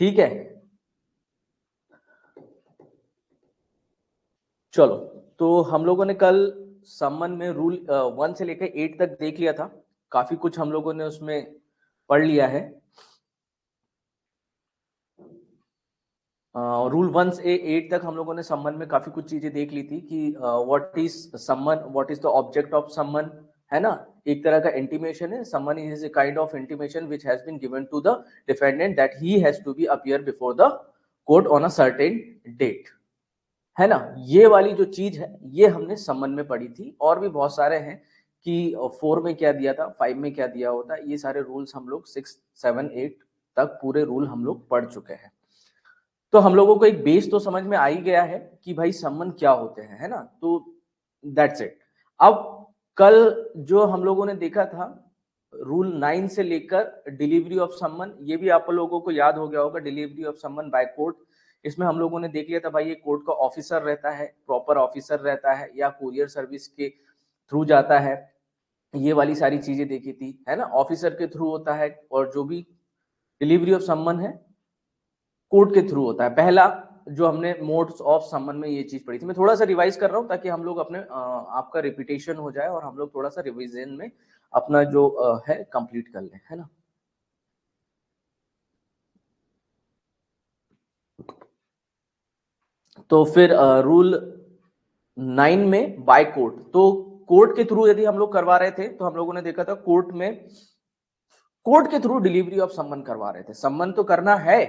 ठीक है, चलो। तो हम लोगों ने कल सम्मन में रूल 1 से लेकर 8 तक देख लिया था, काफी कुछ हम लोगों ने उसमें पढ़ लिया है। रूल 1 से 8 तक हम लोगों ने सम्मन में काफी कुछ चीजें देख ली थी कि what is summon, what is the object of summon, है ना। एक तरह का इंटीमेशन है। Summon is a kind of intimation which has been given to the defendant that he has to be appear before the court on a certain date, है ना। ये वाली जो चीज है ये हमने सम्मन में पढ़ी थी। और भी बहुत सारे हैं कि 4 में क्या दिया था, 5 में क्या दिया होता है। ये सारे रूल्स हम लोग 6, 7, 8 तक पूरे रूल हम लोग पढ़ चुके हैं। तो हम लोगों को एक बेस तो समझ में आ ही गया है कि भाई सम्मन क्या होते हैं, है ना। तो दैट्स इट। अब कल जो हम लोगों ने देखा था रूल 9 से लेकर डिलीवरी ऑफ सम्मन, ये भी आप लोगों को याद हो गया होगा। डिलीवरी ऑफ सम्मन बाय कोर्ट, इसमें हम लोगों ने देख लिया था भाई ये कोर्ट का ऑफिसर रहता है, प्रॉपर ऑफिसर रहता है या कुरियर सर्विस के थ्रू जाता है। ये वाली सारी चीजें देखी थी, है ना। ऑफिसर के थ्रू होता है और जो भी डिलीवरी ऑफ सम्मन है कोर्ट के थ्रू होता है। पहला जो हमने मोड्स ऑफ सम्मन में ये चीज पढ़ी थी। मैं थोड़ा सा रिवाइज कर रहा हूं ताकि हम लोग अपने आपका रिपीटेशन हो जाए और हम लोग थोड़ा सा रिवीजन में अपना जो है कंप्लीट कर लें, है ना। तो फिर रूल 9 में बाय कोर्ट, तो कोर्ट के थ्रू यदि हम लोग करवा रहे थे तो हम लोगों ने देखा था कोर्ट के थ्रू डिलीवरी ऑफ सम्मन करवा रहे थे। सम्मन तो करना है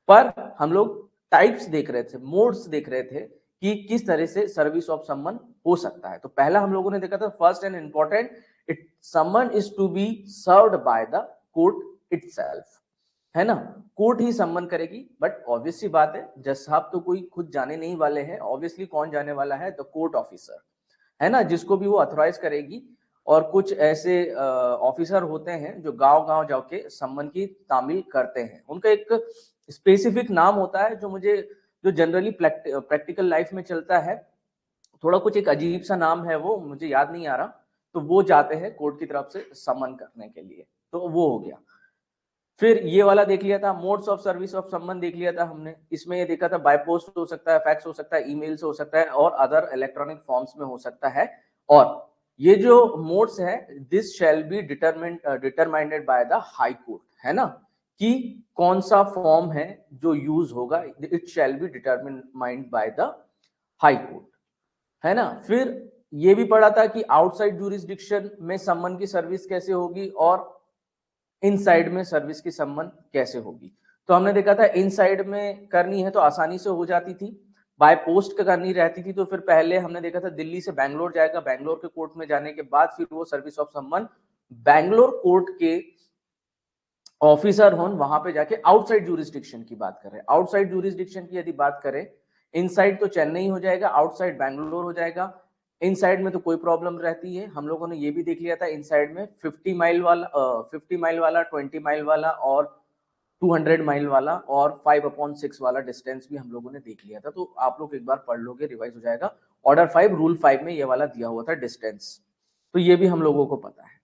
पर हम लोग टाइप्स देख रहे थे, मोड्स देख रहे थे कि किस तरह से सर्विस ऑफ सम्मन हो सकता है। तो पहला हम लोगों ने देखा था first and important, it summon is to be served by the court itself, है ना। कोर्ट ही सम्मन करेगी। बट ऑब्वियस सी बात है जज साहब तो कोई खुद जाने नहीं वाले हैं। ऑब्वियसली कौन जाने वाला है, द कोर्ट ऑफिसर, है ना, जिसको भी वो अथोराइज करेगी। और कुछ ऐसे ऑफिसर होते हैं जो गांव गांव जाके सम्मन की तामील करते हैं। उनका एक स्पेसिफिक नाम होता है जो मुझे, जो जनरली प्रैक्टिकल लाइफ में चलता है, थोड़ा कुछ एक अजीब सा नाम है, वो मुझे याद नहीं आ रहा। तो वो जाते हैं कोर्ट की तरफ से सम्मन करने के लिए। तो वो हो गया। फिर ये वाला देख लिया था, मोड्स ऑफ सर्विस ऑफ सम्मन देख लिया था हमने। इसमें ये देखा था बाय पोस्ट हो सकता है, फैक्स हो सकता है, ईमेल से हो सकता है और अदर इलेक्ट्रॉनिक फॉर्म्स में हो सकता है। और ये जो मोड्स है, this shall be determined by the high court, है ना, कि कौन सा फॉर्म है जो यूज होगा। It shall be determined by the high court, है ना। फिर ये भी पढ़ा था कि आउटसाइड जूरिसडिक्शन में सम्मन की सर्विस कैसे होगी और इनसाइड में सर्विस की सम्मन कैसे होगी। तो हमने देखा था इनसाइड में करनी है तो आसानी से हो जाती थी, बाय पोस्ट करनी रहती थी। तो फिर पहले हमने देखा था दिल्ली से बैंगलोर जाएगा, बैंगलोर के कोर्ट में जाने के बाद फिर वो सर्विस ऑफ सम्मन बैंगलोर कोर्ट के ऑफिसर होन वहां पे जाके आउटसाइड जूरिसडिक्शन की बात करें। आउटसाइड जूरिसडिक्शन की यदि बात करें, इनसाइड तो चेन्नई हो जाएगा, आउटसाइड बैंगलोर हो जाएगा। इनसाइड में तो कोई प्रॉब्लम रहती है। हम लोगों ने ये भी देख लिया था इनसाइड में 50 माइल वाला 50 माइल वाला, 20 माइल वाला और 200 माइल वाला और 5/6 वाला डिस्टेंस भी हम लोगों ने देख लिया था। तो आप लोग एक बार पढ़ लोगे, रिवाइज हो जाएगा। ऑर्डर 5 रूल 5 में ये वाला दिया हुआ था डिस्टेंस, तो ये भी हम लोगों को पता है।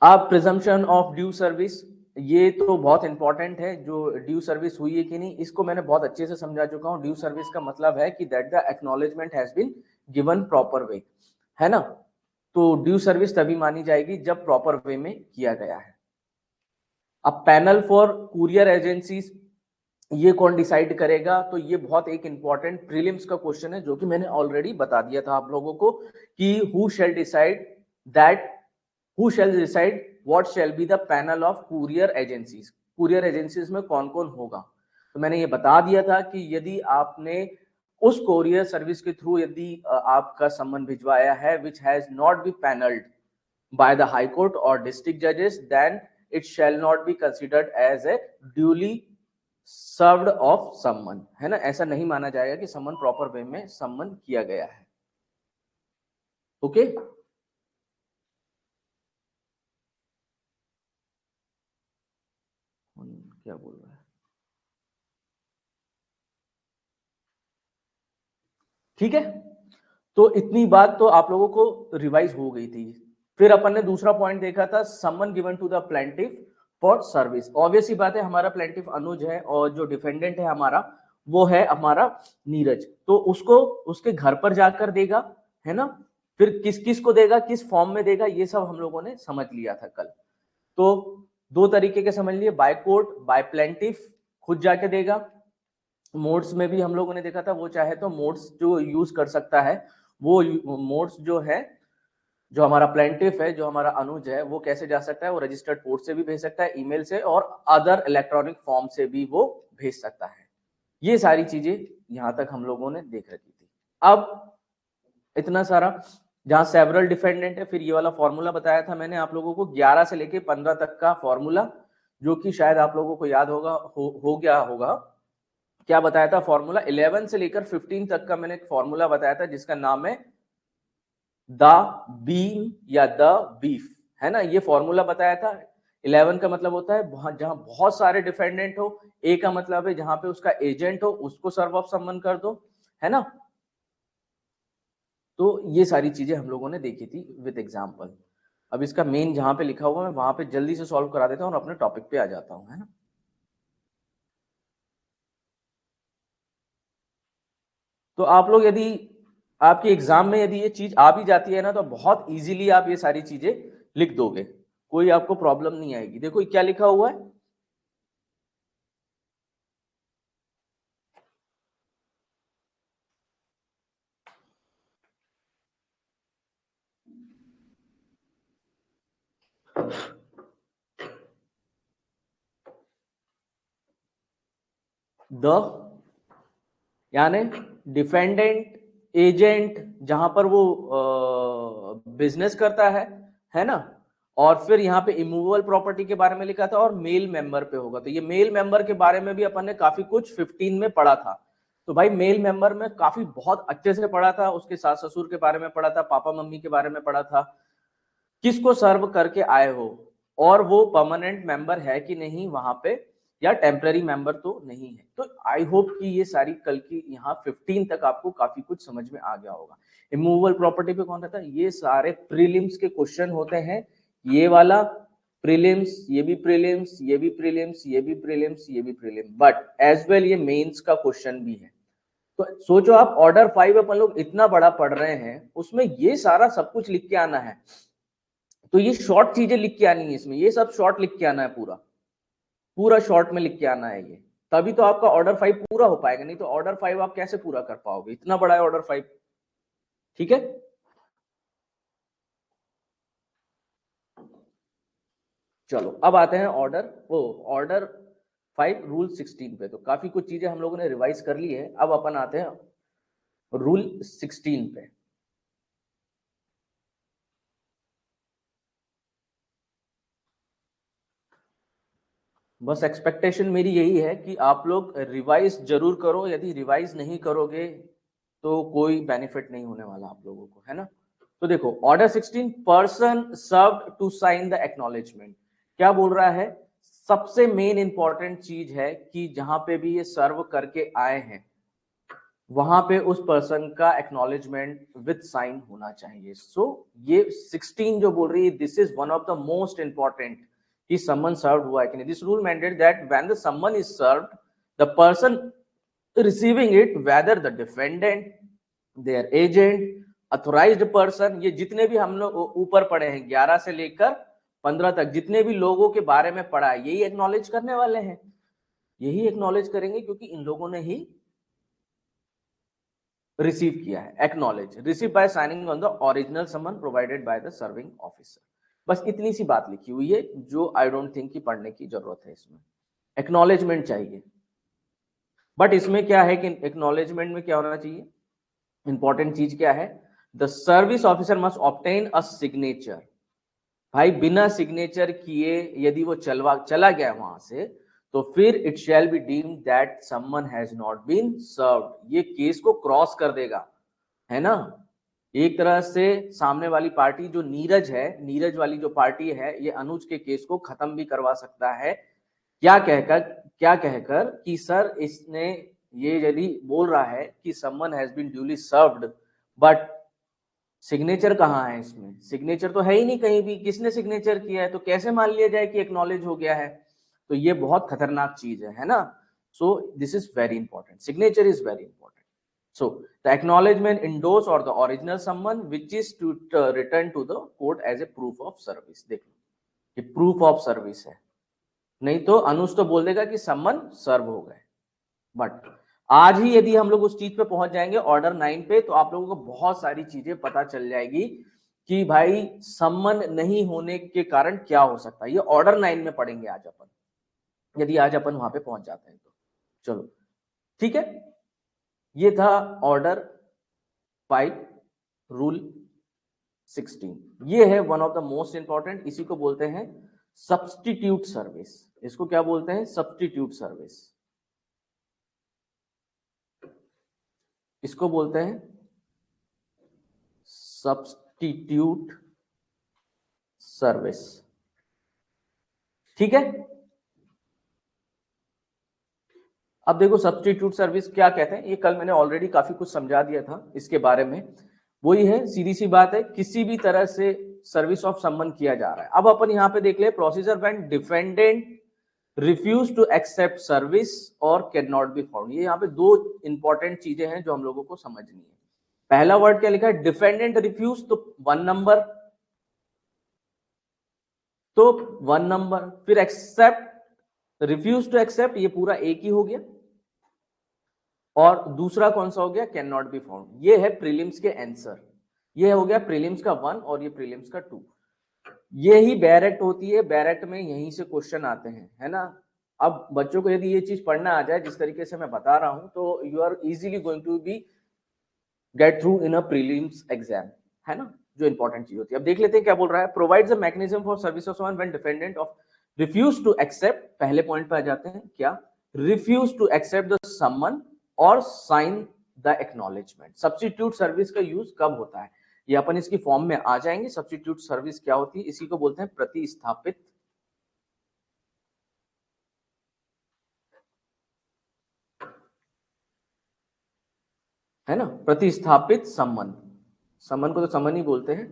अब प्रिजम्पशन ऑफ ड्यू सर्विस, ये तो बहुत इंपॉर्टेंट है। जो ड्यू सर्विस हुई है कि नहीं, इसको मैंने बहुत अच्छे से समझा चुका हूं। ड्यू सर्विस का मतलब है कि that the acknowledgement has been given proper way, है ना। तो ड्यू सर्विस तभी मानी जाएगी जब प्रॉपर वे में किया गया है। अब पैनल फॉर कुरियर एजेंसीज, ये कौन डिसाइड करेगा, तो ये बहुत एक इंपॉर्टेंट प्रीलिम्स का क्वेश्चन है जो कि मैंने ऑलरेडी बता दिया था आप लोगों को कि who shell decide that, who shall decide what shall be the panel of courier agencies। courier agencies में कौन कौन होगा, तो मैंने ये बता दिया था कि यदि आपने उस कोरियर सर्विस के थ्रू यदि आपका सम्मन भिजवाया है which has not been paneled by the high court or district judges, then it shall not be considered as a duly served of सम्मन, है ना। ऐसा नहीं माना जाएगा कि सम्मन प्रॉपर वे में सम्मन किया गया है। ओके क्या बोल रहा है, ठीक है। तो इतनी बात तो आप लोगों को रिवाइज हो गई थी। फिर अपन ने दूसरा पॉइंट देखा था, summon given to the plaintiff for service. Obvious ही बात है, हमारा प्लेंटिफ अनुज है और जो डिफेंडेंट है हमारा वो है हमारा नीरज, तो उसको उसके घर पर जाकर देगा, है ना। फिर किस किस को देगा, किस फॉर्म में देगा, ये सब हम लोगों ने समझ लिया था कल। तो दो तरीके के समझ लिए, बाय कोर्ट, बाय प्लेंटिफ खुद जाके देगा। मोड्स में भी हम लोगों ने देखा था, वो चाहे तो मोड्स जो यूज कर सकता है, वो मोड्स जो है, जो हमारा प्लेंटिफ है, जो हमारा अनुज है, वो कैसे जा सकता है, वो रजिस्टर्ड पोर्ट से भी भेज सकता है, ईमेल से, और अदर इलेक्ट्रॉनिक फॉर्म से भी वो भेज सकता है। ये सारी चीजें यहां तक हम लोगों ने देख रखी थी। अब इतना सारा जहां सेवरल डिफेंडेंट है, फिर ये वाला फॉर्मूला बताया था मैंने आप लोगों को 11 से लेके 15 तक का फॉर्मूला, जो कि शायद आप लोगों को याद होगा, हो गया होगा। क्या बताया था फॉर्मूला? 11 से लेकर 15 तक का मैंने एक फॉर्मूला बताया था जिसका नाम है द बीम या द बीफ, है ना। ये फॉर्मूला बताया था। 11 का मतलब होता है जहां बहुत सारे डिफेंडेंट हो, ए का मतलब है जहां पे उसका एजेंट हो उसको सर्व ऑफ समन कर दो, है ना। तो ये सारी चीजें हम लोगों ने देखी थी विद एग्जांपल। अब इसका मेन जहां पे लिखा हुआ है वहां पे जल्दी से सॉल्व करा देता हूं और अपने टॉपिक पे आ जाता हूं, है ना। तो आप लोग यदि आपके एग्जाम में यदि ये चीज आ भी जाती है ना, तो बहुत इजीली आप ये सारी चीजें लिख दोगे, कोई आपको प्रॉब्लम नहीं आएगी। देखो क्या लिखा हुआ है, द यानी डिफेंडेंट एजेंट, जहां पर वो बिजनेस करता है ना। और फिर यहाँ पे इमूवेबल प्रॉपर्टी के बारे में लिखा था, और मेल मेंबर पे होगा। तो ये मेल मेंबर के बारे में भी अपन ने काफी कुछ 15 में पढ़ा था। तो भाई मेल मेंबर में काफी बहुत अच्छे से पढ़ा था, उसके सास ससुर के बारे में पढ़ा था, पापा मम्मी के बारे में पढ़ा था, किसको सर्व करके आए हो, और वो परमानेंट मेंबर है कि नहीं वहां पे, या टेम्पररी मेंबर तो नहीं है। तो आई होप कि ये सारी कल की यहाँ 15 तक आपको काफी कुछ समझ में आ गया होगा। इमूवेबल प्रॉपर्टी पे कौन रहता है, ये सारे प्रीलिम्स के क्वेश्चन होते हैं। ये वाला प्रीलिम्स, ये भी प्रीलिम्स, ये भी प्रीलिम्स, ये भी प्रीलिम्स, ये भी प्रीलिम्स, बट एज वेल ये मेंस का क्वेश्चन भी है। तो सोचो आप, ऑर्डर 5 अपन लोग इतना बड़ा पढ़ रहे हैं, उसमें ये सारा सब कुछ लिख के आना है। तो ये शॉर्ट चीजें लिख के आनी है इसमें, ये सब शॉर्ट लिख के आना है, पूरा पूरा शॉर्ट में लिख के आना है ये। तभी तो आपका ऑर्डर 5 पूरा हो पाएगा, नहीं तो ऑर्डर 5 आप कैसे पूरा कर पाओगे, इतना बड़ा है ऑर्डर 5। ठीक है, चलो अब आते हैं ऑर्डर 5 रूल 16 पे। तो काफी कुछ चीजें हम लोगों ने रिवाइज कर ली है, अब अपन आते हैं रूल 16 पे। बस एक्सपेक्टेशन मेरी यही है कि आप लोग रिवाइज जरूर करो, यदि रिवाइज नहीं करोगे तो कोई बेनिफिट नहीं होने वाला आप लोगों को, है ना। तो देखो order 16, person served to sign the acknowledgement. क्या बोल रहा है, सबसे मेन इंपॉर्टेंट चीज है कि जहां पे भी ये सर्व करके आए हैं वहां पे उस पर्सन का एक्नॉलेजमेंट विद साइन होना चाहिए। सो ये 16 जो बोल रही है, this is one of the most important, कि समन सर्व्ड हुआ है कि नहीं। This rule mandate that when the someone is served, the person receiving it, whether the defendant, there agent, authorised person, ये जितने भी हम लोग ऊपर पढ़े हैं 11 से लेकर 15 तक, जितने भी लोगों के बारे में पढ़ा है, यही एक्नॉलेज करने वाले हैं, यही एक्नॉलेज करेंगे, क्योंकि इन लोगों ने ही रिसीव किया है। Acknowledge, receive by signing on the original summon provided by the serving officer. बस इतनी सी बात लिखी हुई है, जो आई डोंट थिंक कि पढ़ने की जरूरत है। इसमें एक्नॉलेजमेंट चाहिए, बट इसमें क्या है कि एक्नॉलेजमेंट में क्या होना चाहिए, इंपॉर्टेंट चीज क्या है, the service officer must obtain a signature. भाई बिना सिग्नेचर किए यदि वो चला गया वहां से, तो फिर it shall be deemed that someone has not been served. ये केस को क्रॉस कर देगा, है ना। एक तरह से सामने वाली पार्टी जो नीरज है, नीरज वाली जो पार्टी है, ये अनुज के केस को खत्म भी करवा सकता है। क्या कहकर कि सर इसने, ये यदि बोल रहा है कि someone has been duly served, but signature कहाँ है इसमें? सिग्नेचर तो है ही नहीं कहीं भी, किसने सिग्नेचर किया है? तो कैसे मान लिया जाए कि एक्नॉलेज हो गया है? तो ये बहुत खतरनाक चीज है ना? So this is very important, signature is very important. So the acknowledgement endorse और the original summon which is to return to the court as a proof of service. देखो ये प्रूफ ऑफ सर्विस है, नहीं तो अनुज तो बोल देगा कि सम्मन सर्व हो गए. बट आज ही यदि हम लोग उस चीज पे पहुंच जाएंगे ऑर्डर 9 पे, तो आप लोगों को बहुत सारी चीजें पता चल जाएगी कि भाई सम्मन नहीं होने के कारण क्या हो सकता है. ये ऑर्डर 9 में पढ़ेंगे आज अपन, यदि आज अपन वहां पे पहुंच जाते हैं तो. चलो ठीक है, ये था ऑर्डर 5 रूल 16. ये है one of the most important, इसी को बोलते हैं सब्स्टिट्यूट सर्विस. इसको क्या बोलते हैं? Substitute service. इसको बोलते हैं सब्स्टिट्यूट सर्विस. ठीक है, अब देखो सब्स्टिट्यूट सर्विस क्या कहते हैं, ये कल मैंने ऑलरेडी काफी कुछ समझा दिया था इसके बारे में. वही है, सीधी सी बात है, किसी भी तरह से सर्विस ऑफ सम्मन किया जा रहा है. अब अपन यहां पे देख ले, procedure when defendant refuse to accept service और कैन नॉट बी फाउंड. ये यहाँ पे दो इंपॉर्टेंट चीजें हैं जो हम लोगों को समझनी है. पहला वर्ड क्या लिखा है? डिफेंडेंट रिफ्यूज, तो 1 नंबर, तो 1 नंबर. फिर एक्सेप्ट, रिफ्यूज टू एक्सेप्ट, ये पूरा एक ही हो गया. और दूसरा कौन सा हो गया? Can not be found. ये है प्रीलिम्स के आंसर. ये हो गया प्रीलिम्स का 1 और ये प्रीलिम्स का 2. ये ही बैरेक्ट होती है, बैरेक्ट में यहीं से क्वेश्चन आते हैं, है ना? अब बच्चों को यदि ये चीज पढ़ना आ जाए जिस तरीके से मैं बता रहा हूं, तो you are easily going to be get through in a prelims exam, है ना? जो इंपॉर्टेंट चीज होती है. अब देख लेते हैं क्या बोल रहा है. Provides a mechanism for service of summon when defendant of refuse to accept. पहले पॉइंट पे आ जाते हैं, क्या? Refuse to accept the summon और sign the acknowledgement. Substitute service का यूज कब होता है, ये अपन इसकी फॉर्म में आ जाएंगे. सब्स्टिट्यूट सर्विस क्या होती है? इसी को बोलते हैं प्रतिस्थापित, है ना? प्रतिस्थापित सम्मन. सम्मन को तो सम्मन ही बोलते हैं.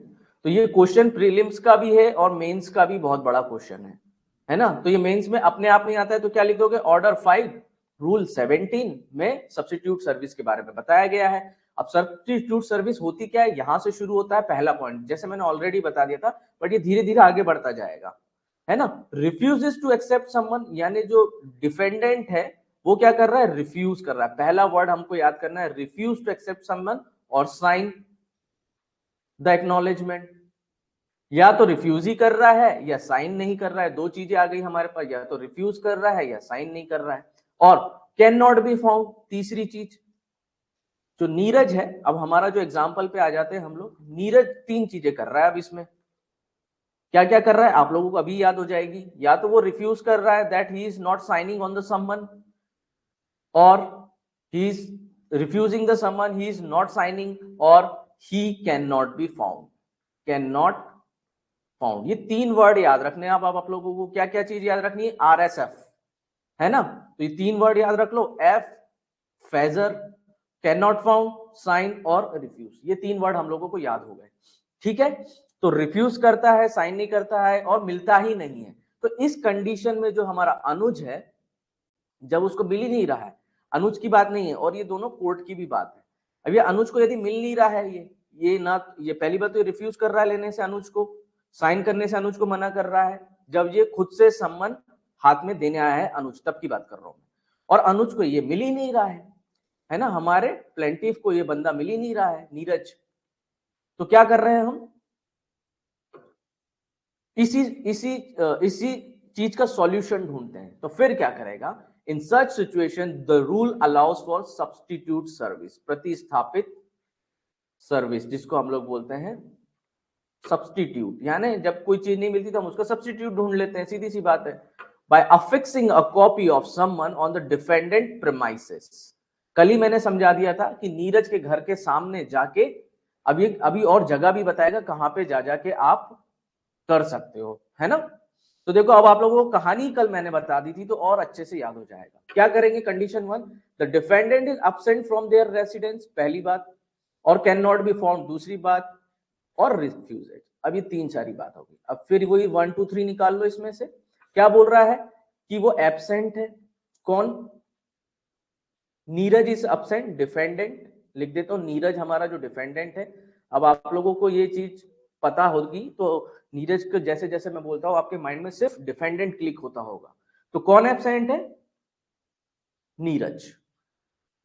तो ये क्वेश्चन प्रीलिम्स का भी है और मेंस का भी बहुत बड़ा क्वेश्चन है ना? तो ये मेंस में अपने आप नहीं आता है, तो क्या लिख दोगे? ऑर्डर 5 रूल 17 में सब्स्टिट्यूट सर्विस के बारे में बताया गया है. अब सब्स्टिट्यूट सर्विस होती क्या है, यहां से शुरू होता है पहला पॉइंट, जैसे मैंने ऑलरेडी बता दिया था, बट ये धीरे धीरे आगे बढ़ता जाएगा, है ना? रिफ्यूजेस टू एक्सेप्ट समवन, यानी जो डिफेंडेंट है वो क्या कर रहा है? रिफ्यूज कर रहा है. पहला वर्ड हमको याद करना है, रिफ्यूज टू एक्सेप्ट समवन और साइन द एक्नॉलेजमेंट. या तो रिफ्यूज ही कर रहा है या साइन नहीं कर रहा है. दो चीजें आ गई हमारे पास, या तो रिफ्यूज कर रहा है या साइन नहीं कर रहा है. और कैन नॉट बी फाउंड, तीसरी चीज. जो नीरज है, अब हमारा जो एग्जाम्पल पे आ जाते हैं हम लोग, नीरज 3 चीजें कर रहा है. अब इसमें क्या क्या कर रहा है आप लोगों को अभी याद हो जाएगी. या तो वो रिफ्यूज कर रहा है, that he is not signing on the summon, और he is refusing the summon, he is not signing, or he cannot be found. cannot found, ये 3 वर्ड याद रखने हैं. अब आप लोगों को क्या क्या चीज याद रखनी है? RSF, है ना? तो ये 3 वर्ड याद रख लो, F फेजर, कैन नॉट फाउंड, साइन और रिफ्यूज. ये 3 वर्ड हम लोगों को याद हो गए. ठीक है, तो रिफ्यूज करता है, साइन नहीं करता है और मिलता ही नहीं है. तो इस कंडीशन में जो हमारा अनुज है, जब उसको मिल ही नहीं रहा है, अनुज की बात नहीं है और ये दोनों कोर्ट की भी बात है. अब ये अनुज को यदि मिल नहीं रहा है, ये ना, ये पहली बात तो रिफ्यूज कर रहा है लेने से अनुज को, साइन करने से अनुज को मना कर रहा है. जब ये खुद से सम्मन हाथ में देने आया है अनुज, तब की बात कर रहा हूं. और अनुज को ये मिल ही नहीं रहा है ना? हमारे प्लेंटिफ को ये बंदा मिल ही नहीं रहा है, नीरज. तो क्या कर रहे हैं हम? इसी इसी इसी चीज का सॉल्यूशन ढूंढते हैं. तो फिर क्या करेगा? In such situation, the rule allows for substitute service, प्रतिस्थापित सर्विस, जिसको हम लोग बोलते हैं सब्स्टिट्यूट. यानी जब कोई चीज नहीं मिलती तो हम उसका सब्स्टिट्यूट ढूंढ लेते हैं, सीधी सी बात है. By affixing a copy of someone on the defendant premises. कल ही मैंने समझा दिया था कि नीरज के घर के सामने जाके, अभी और जगह भी बताएगा कहां पे जा जाके आप कर सकते हो, है ना? तो देखो, अब आप लोगों को कहानी कल मैंने बता दी थी तो और अच्छे से याद हो जाएगा. क्या करेंगे? Condition 1, the defendant is absent from their residence, पहली बात, और कैन नॉट बी फाउंड, दूसरी बात. और रिफ्यूजेज। अब ये तीन सारी बात होगी। अब फिर वही 1 2 3 निकाल लो। इसमें से क्या बोल रहा है कि वो एब्सेंट है। कौन? नीरज इज एब्सेंट, डिफेंडेंट लिख देता हूं, नीरज हमारा जो डिफेंडेंट है। अब आप लोगों को ये चीज पता होगी तो नीरज को जैसे जैसे मैं बोलता हूं आपके माइंड में सिर्फ डिफेंडेंट क्लिक होता होगा। तो कौन एब्सेंट है? नीरज।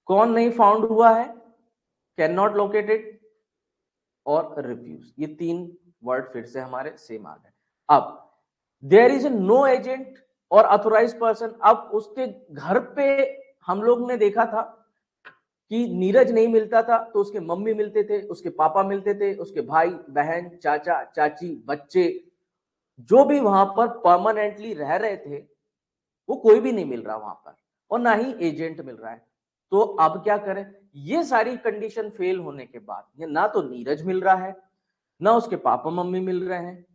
कौन नहीं फाउंड हुआ है? कैन नॉट लोकेटेड और रिफ्यूज। ये तीन वर्ड फिर से हमारे सेम आ गए। अब देयर इज नो एजेंट और अथोराइज पर्सन। अब उसके घर पे हम लोग ने देखा था कि नीरज नहीं मिलता था तो उसके मम्मी मिलते थे, उसके पापा मिलते थे, उसके भाई बहन चाचा चाची बच्चे जो भी वहां पर परमानेंटली रह रहे थे वो कोई भी नहीं मिल रहा वहां पर, और ना ही एजेंट मिल रहा है। तो अब क्या करें? ये सारी कंडीशन फेल होने के बाद, ये ना तो नीरज मिल रहा है, ना उसके पापा मम्मी मिल रहे हैं,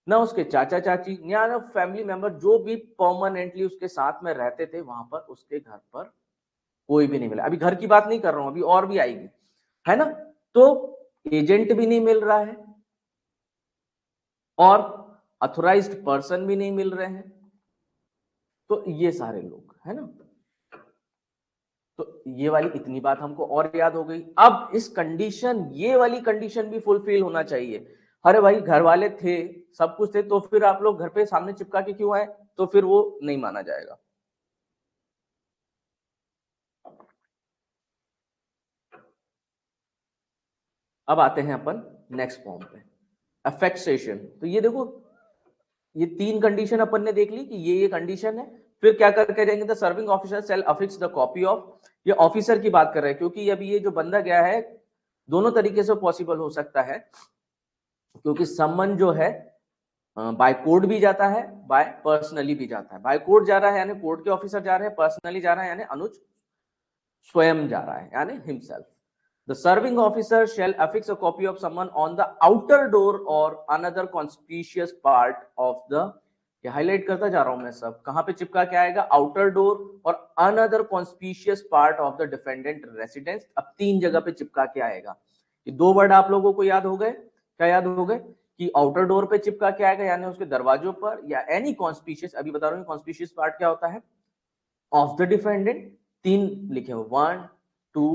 ना उसके चाचा चाची या ना फैमिली मेंबर जो भी परमानेंटली उसके साथ में रहते थे वहां पर, उसके घर पर कोई भी नहीं मिला। अभी घर की बात नहीं कर रहा हूं, अभी और भी आएगी, है ना। तो एजेंट भी नहीं मिल रहा है और अथोराइज्ड पर्सन भी नहीं मिल रहे हैं। तो ये सारे लोग, है ना। तो ये वाली इतनी बात हमको और याद हो गई। अब इस कंडीशन, ये वाली कंडीशन भी फुलफिल होना चाहिए। अरे भाई घर वाले थे, सब कुछ थे, तो फिर आप लोग घर पे सामने चिपका के क्यों आए? तो फिर वो नहीं माना जाएगा। अब आते हैं अपन नेक्स्ट फॉर्म पे, अफेक्सेशन। तो ये देखो, ये तीन कंडीशन अपन ने देख ली कि ये कंडीशन है। फिर क्या करके जाएंगे? The serving officer shall affix the copy of. ये ऑफिसर की बात कर रहे हैं क्योंकि अभी ये जो बंदा गया है, दोनों तरीके से पॉसिबल हो सकता है, क्योंकि सम्मन जो है बाय कोर्ट भी जाता है, बाय पर्सनली भी जाता है। बाय कोर्ट जा रहा है यानी कोर्ट के ऑफिसर जा रहे हैं, पर्सनली जा रहा है यानी अनुज स्वयं जा रहा है यानी himself. The serving officer shall affix a copy of summon on the outer door और another conspicuous part of the, ये हाईलाइट करता जा रहा हूं मैं सब, कहां पे चिपका के आएगा? आउटर डोर और another conspicuous part of the defendant residence. अब तीन जगह पे चिपका के आएगा। ये दो वर्ड आप लोगों को याद हो गए? क्या याद हो गए? कि आउटर डोर पे चिपका के आएगा यानी उसके दरवाजों पर, या एनी कॉन्स्पिशियस, अभी बता रहा हूं कॉन्स्पिशियस पार्ट क्या होता है, ऑफ द डिफेंडेंट। तीन लिखे हो, 1 2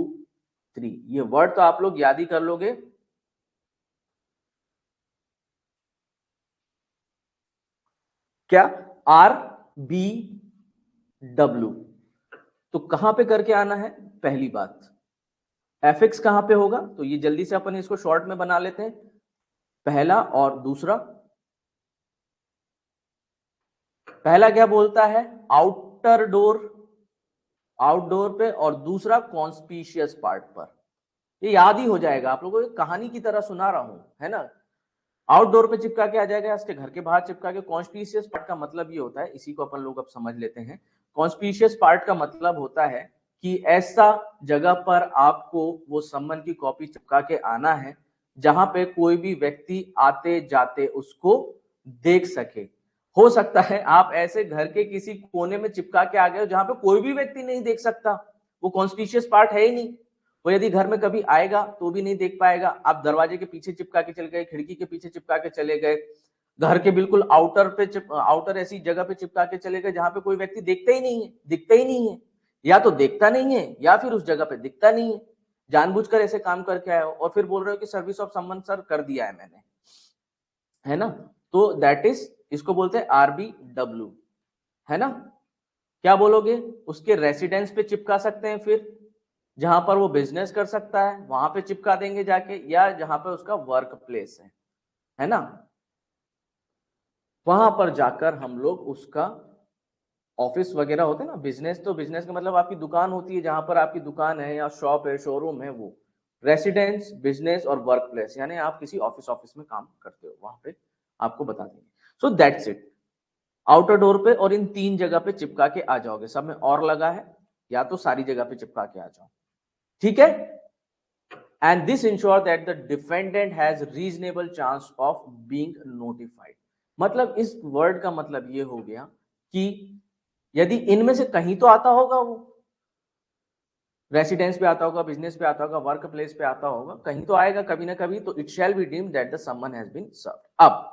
3। ये वर्ड तो आप लोग याद ही कर लोगे। क्या? R B W. तो कहां पे करके आना है? पहली बात, एफिक्स कहां पे होगा? तो ये जल्दी से अपन इसको शॉर्ट में बना लेते हैं। पहला और दूसरा, पहला क्या बोलता है? आउटर डोर, आउटडोर पे, और दूसरा कॉन्स्पिशियस पार्ट पर। ये याद ही हो जाएगा आप लोगों को, कहानी की तरह सुना रहा हूं, है ना। आउटडोर पे चिपका के आ जाएगा, इसके घर के बाहर चिपका के। कॉन्स्पिशियस पार्ट का मतलब ये होता है, इसी को अपन लोग अब समझ लेते हैं। कॉन्स्पिशियस पार्ट का मतलब होता है कि ऐसा जगह पर आपको वो सम्मन की कॉपी चिपका के आना है जहां पे कोई भी व्यक्ति आते जाते उसको देख सके। हो सकता है आप ऐसे घर के किसी कोने में चिपका के आ गए जहां पे कोई भी व्यक्ति नहीं देख सकता, वो कॉन्स्पिशियस पार्ट है ही नहीं। वो यदि घर में कभी आएगा तो भी नहीं देख पाएगा। आप दरवाजे के पीछे चिपका के चले गए, खिड़की के पीछे चिपका के चले गए, घर के बिल्कुल आउटर पे आउटर ऐसी जगह पे चिपका के चले गए जहां पे कोई व्यक्ति देखता ही नहीं है, दिखता ही नहीं है, या तो देखता नहीं है या फिर उस जगह पे दिखता नहीं है। जानबूझकर ऐसे काम करके आए हो और फिर बोल रहे हो कि सर्विस ऑफ सम्मन सर कर दिया है मैंने, है ना। तो दैट इज, इसको बोलते हैं RBW, है ना। क्या बोलोगे? उसके रेसिडेंस पे चिपका सकते हैं, फिर जहां पर वो बिजनेस कर सकता है वहां पे चिपका देंगे जाके, या जहां पे उसका वर्क प्लेस है ना, वहां पर जाकर हम लोग उसका ऑफिस वगैरह होते हैं ना, बिजनेस, तो बिजनेस का मतलब आपकी दुकान होती है, जहां पर आपकी दुकान है या शॉप है, शोरूम है, वो रेसिडेंस, बिजनेस और वर्क प्लेस, यानी आप किसी ऑफिस ऑफिस में काम करते हो वहां पे आपको बता देंगे। So that's it, outer door पे और इन तीन जगह पे चिपका के आ जाओगे। सब में और लगा है, या तो सारी जगह पे चिपका के आ जाओ, ठीक है। And this ensure that the defendant has reasonable chance of being notified। मतलब इस वर्ड का मतलब ये हो गया कि यदि इनमें से कहीं तो आता होगा वो, रेसिडेंस पे आता होगा, बिजनेस पे आता होगा, वर्क प्लेस पे आता होगा, कहीं तो आएगा कभी ना कभी, तो it shall be deemed that the summon has been served. अब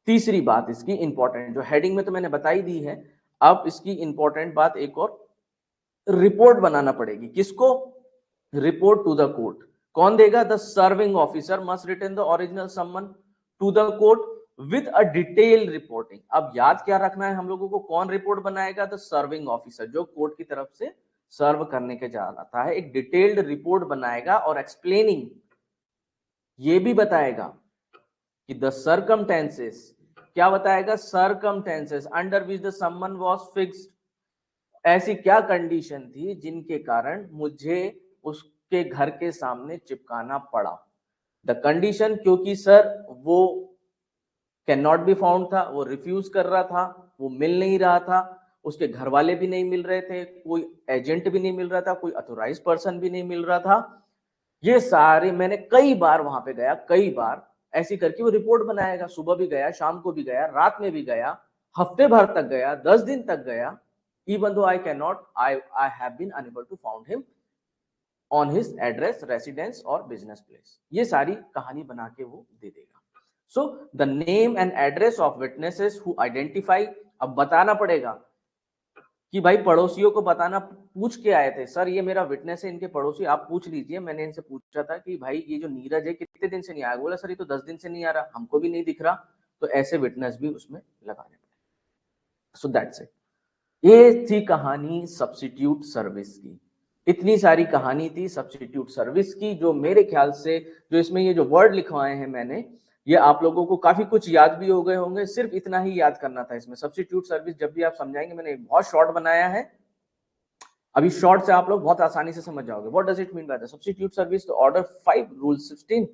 तीसरी बात इसकी इंपॉर्टेंट, जो हेडिंग में तो मैंने बताई दी है, अब इसकी इंपॉर्टेंट बात एक और, रिपोर्ट बनाना पड़ेगी। किसको? Report to the court. कौन देगा? The serving officer must return the original summon to the court with a detail reporting. अब याद क्या रखना है हम लोगों को, कौन रिपोर्ट बनाएगा? द सर्विंग ऑफिसर, जो कोर्ट की तरफ से सर्व करने के जा रहा है, एक डिटेल्ड रिपोर्ट बनाएगा और एक्सप्लेनिंग ये भी बताएगा कि द सर्कमटेंसेस, क्या बताएगा? Circumstances under which the summon was fixed, ऐसी क्या कंडीशन थी जिनके कारण मुझे उसके घर के सामने चिपकाना पड़ा। द कंडीशन, क्योंकि सर वो कैन नॉट बी फाउंड था, वो रिफ्यूज कर रहा था, वो मिल नहीं रहा था, उसके घर वाले भी नहीं मिल रहे थे, कोई एजेंट भी नहीं मिल रहा था, कोई अथोराइज पर्सन भी नहीं मिल रहा था। ये सारे मैंने कई बार वहां पे गया, कई बार ऐसी करके वो रिपोर्ट बनाएगा। सुबह भी गया, शाम को भी गया, रात में भी गया, हफ्ते भर तक गया, 10 दिन तक गया, even though I have been unable to found him on his address, residence or business place। ये सारी कहानी बना के वो दे देगा। So the name and address of witnesses who identify, अब बताना पड़ेगा कि भाई पड़ोसियों को बताना, पूछ के आए थे, सर ये मेरा विटनेस है, इनके पड़ोसी आप पूछ लीजिए, मैंने इनसे पूछा था कि भाई ये जो नीरज है कितने दिन से नहीं आया, बोला सर ये तो 10 दिन से नहीं आ रहा, हमको भी नहीं दिख रहा। तो ऐसे विटनेस भी उसमें लगाने पड़े। So that's it. ये थी कहानी सब्स्टिट्यूट सर्विस की। इतनी सारी कहानी थी सब्स्टिट्यूट सर्विस की, जो मेरे ख्याल से जो इसमें ये जो वर्ड लिखवाए हैं मैंने, ये आप लोगों को काफी कुछ याद भी हो गए होंगे। सिर्फ इतना ही याद करना था इसमें। सब्स्टिट्यूट सर्विस जब भी आप समझाएंगे, मैंने बहुत शॉर्ट बनाया है, अभी शॉर्ट से आप लोग बहुत आसानी से समझ जाओगे। What does it mean by the substitute service? तो ऑर्डर 5 रूल 16,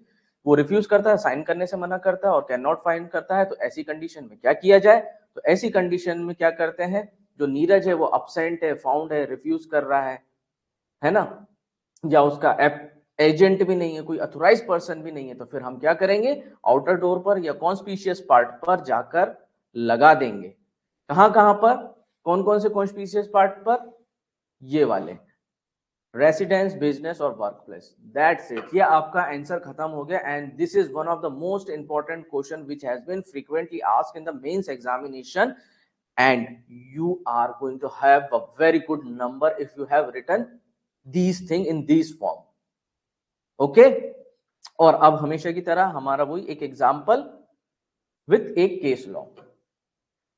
वो रिफ्यूज करता है, साइन करने से मना करता है और कैन नॉट फाइन करता है। तो ऐसी कंडीशन में क्या किया जाए? तो ऐसी कंडीशन में क्या करते हैं, जो नीरज है वो अपसेंट है, फाउंड है, रिफ्यूज कर रहा है ना, या उसका एजेंट भी नहीं है, कोई अथोराइज पर्सन भी नहीं है, तो फिर हम क्या करेंगे? आउटर डोर पर या कॉन्स्पिशियस पार्ट पर जाकर लगा देंगे। कहां पर? कौन कौन से कॉन्स्पिशियस पार्ट पर? ये वाले, रेसिडेंस, बिजनेस और वर्क प्लेस। That's it. ये आपका आंसर खत्म हो गया। And this is one of the most important question which has been frequently asked in the mains examination, and you are going to have a very good number if you have written these thing in this form। Okay, और अब हमेशा की तरह हमारा वही एक example with एक case law.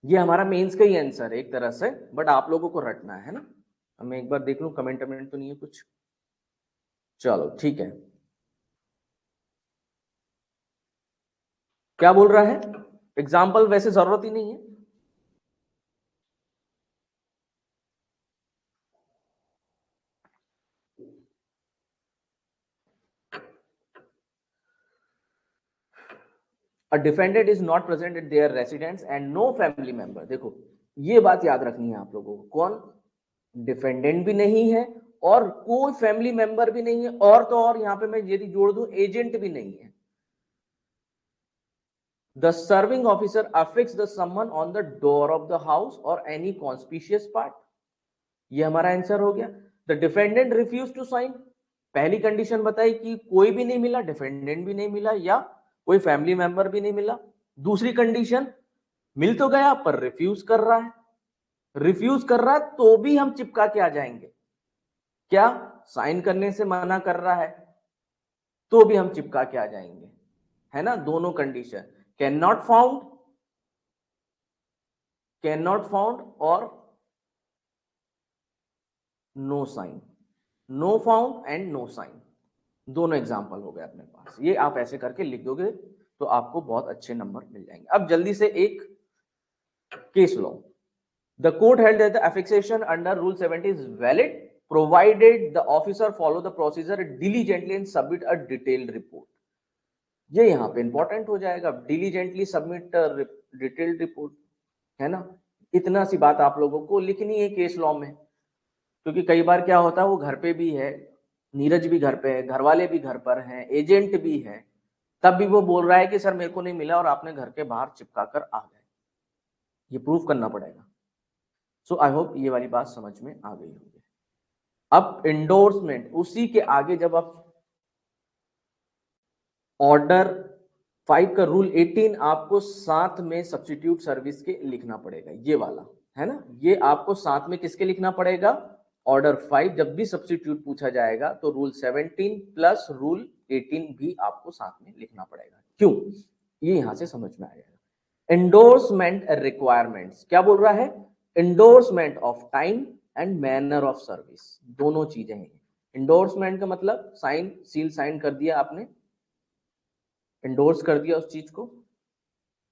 ये हमारा मेंस का ही आंसर है एक तरह से, बट आप लोगों को रटना है ना। मैं एक बार देख लूं, कमेंट तो नहीं है कुछ? चलो ठीक है। क्या बोल रहा है? एग्जाम्पल वैसे जरूरत ही नहीं है। A defendant is not present at their residence and no family member। देखो ये बात याद रखनी है आप लोगों को, कौन? डिफेंडेंट भी नहीं है और कोई फैमिली मेंबर भी नहीं है, और तो और यहां पे मैं यदि जोड़ दूं, एजेंट भी नहीं है। The serving officer affix the summon on the door of the house और एनी कॉन्स्पिशियस पार्ट। ये हमारा आंसर हो गया। The defendant refuse to sign, पहली कंडीशन बताई कि कोई भी नहीं मिला, डिफेंडेंट भी नहीं मिला या कोई फैमिली मेंबर भी नहीं मिला। दूसरी कंडीशन, मिल तो गया पर रिफ्यूज कर रहा है। रिफ्यूज कर रहा है तो भी हम चिपका के आ जाएंगे। क्या? साइन करने से मना कर रहा है तो भी हम चिपका के आ जाएंगे, है ना। दोनों कंडीशन, कैन नॉट फाउंड और no sign, no found and no sign, दोनों एग्जांपल हो गए अपने पास। ये आप ऐसे करके लिख दोगे तो आपको बहुत अच्छे नंबर मिल जाएंगे। अब जल्दी से एक केस लो। The court held that the affixation under rule 70 is valid provided the officer follow the procedure diligently and submit a detailed report। ये यहां पे इंपॉर्टेंट हो जाएगा, diligently submit a detailed report, है ना। इतना सी बात आप लोगों को लिखनी है केस लॉ में, क्योंकि कई बार क्या होता है, वो घर पे भी है, नीरज भी घर पे है, घर वाले भी घर पर हैं, एजेंट भी है, तब भी वो बोल रहा है कि सर मेरे को नहीं मिला और आपने घर के बाहर चिपका कर आ गए। ये प्रूफ करना पड़ेगा। सो आई होप ये वाली बात समझ में आ गई होगी। अब इंडोर्समेंट, उसी के आगे जब आप ऑर्डर 5 का रूल 18 आपको साथ में सब्स्टिट्यूट सर्विस के लिखना पड़ेगा, ये वाला है ना, ये आपको साथ में किसके लिखना पड़ेगा, ऑर्डर 5। जब भी सब्स्टिट्यूट पूछा जाएगा तो रूल 17 प्लस रूल 18 भी आपको साथ में लिखना पड़ेगा। क्यों, ये यहां से समझ में आ जाएगा। एंडोर्समेंट रिक्वायरमेंट्स क्या बोल रहा है, endorsement of time and manner of service, दोनों चीजें हैं। एंडोर्समेंट का मतलब साइन, सील साइन कर दिया आपने, एंडोर्स कर दिया उस चीज को।